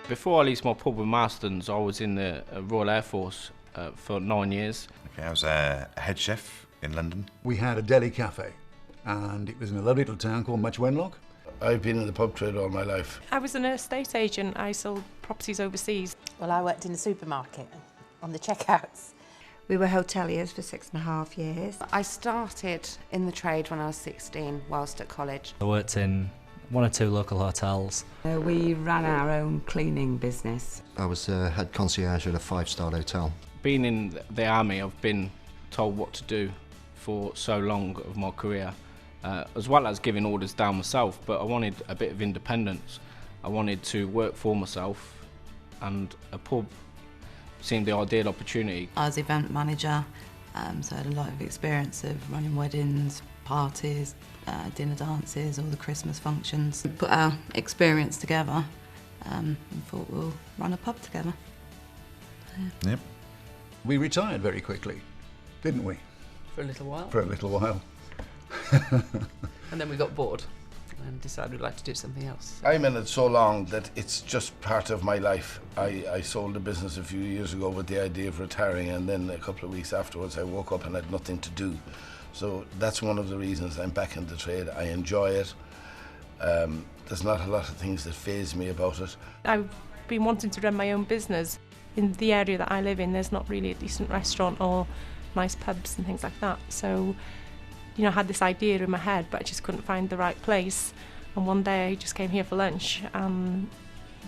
Before I leased my pub with Marston's, I was in the Royal Air Force for 9 years. Okay, I was a head chef in London. We had a deli cafe, and it was in a lovely little town called Much Wenlock. I've been in the pub trade all my life. I was an estate agent. I sold properties overseas. Well, I worked in a supermarket on the checkouts. We were hoteliers for 6.5 years. I started in the trade when I was 16 whilst at college. I worked in 1 or 2 local hotels. We ran our own cleaning business. I was head concierge at a 5-star hotel. Being in the army, I've been told what to do for so long of my career, as well as giving orders down myself, but I wanted a bit of independence. I wanted to work for myself, and a pub seemed the ideal opportunity. I was event manager, so I had a lot of experience of running weddings, parties, dinner dances, all the Christmas functions. We put our experience together and thought we'll run a pub together. Yeah. Yep. We retired very quickly, didn't we? For a little while. For a little while. And then we got bored and decided we'd like to do something else. I'm in it so long that it's just part of my life. I sold a business a few years ago with the idea of retiring, and then a couple of weeks afterwards I woke up and had nothing to do. So that's one of the reasons I'm back in the trade. I enjoy it. There's not a lot of things that faze me about it. I've been wanting to run my own business. In the area that I live in, there's not really a decent restaurant or nice pubs and things like that. So, I had this idea in my head, but I just couldn't find the right place. And one day I just came here for lunch and,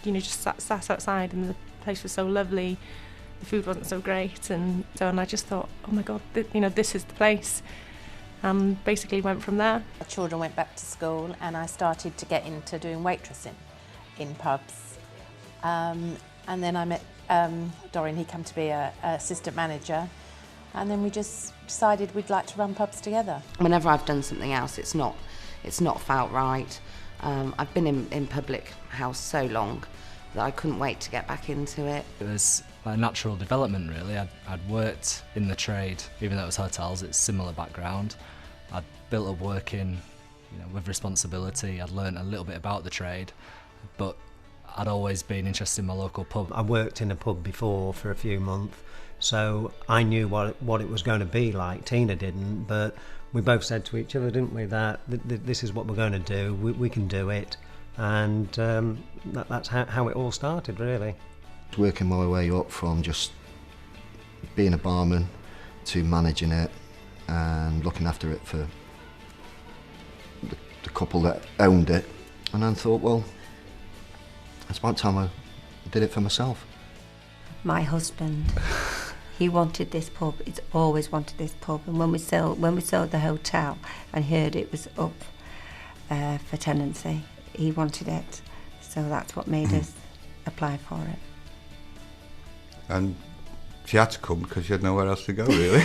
just sat outside, and the place was so lovely. The food wasn't so great, and I just thought, oh my God, this is the place. And basically went from there. My children went back to school and I started to get into doing waitressing in pubs. And then I met Dorian. He came to be an assistant manager, and then we just decided we'd like to run pubs together. Whenever I've done something else, it's not felt right. I've been in public house so long that I couldn't wait to get back into it. It was like natural development, really. I'd worked in the trade, even though it was hotels. It's similar background. I'd built up working, with responsibility. I'd learned a little bit about the trade, but I'd always been interested in my local pub. I worked in a pub before for a few months, so I knew what it was going to be like. Tina didn't, but we both said to each other, didn't we, that this is what we're going to do, we can do it, and that's how it all started, really. Working my way up from just being a barman to managing it and looking after it for the couple that owned it, and then thought, well, it's about time I did it for myself. My husband, he wanted this pub. He's always wanted this pub. And when we sold the hotel and heard it was up for tenancy, he wanted it. So that's what made us apply for it. And she had to come because she had nowhere else to go, really.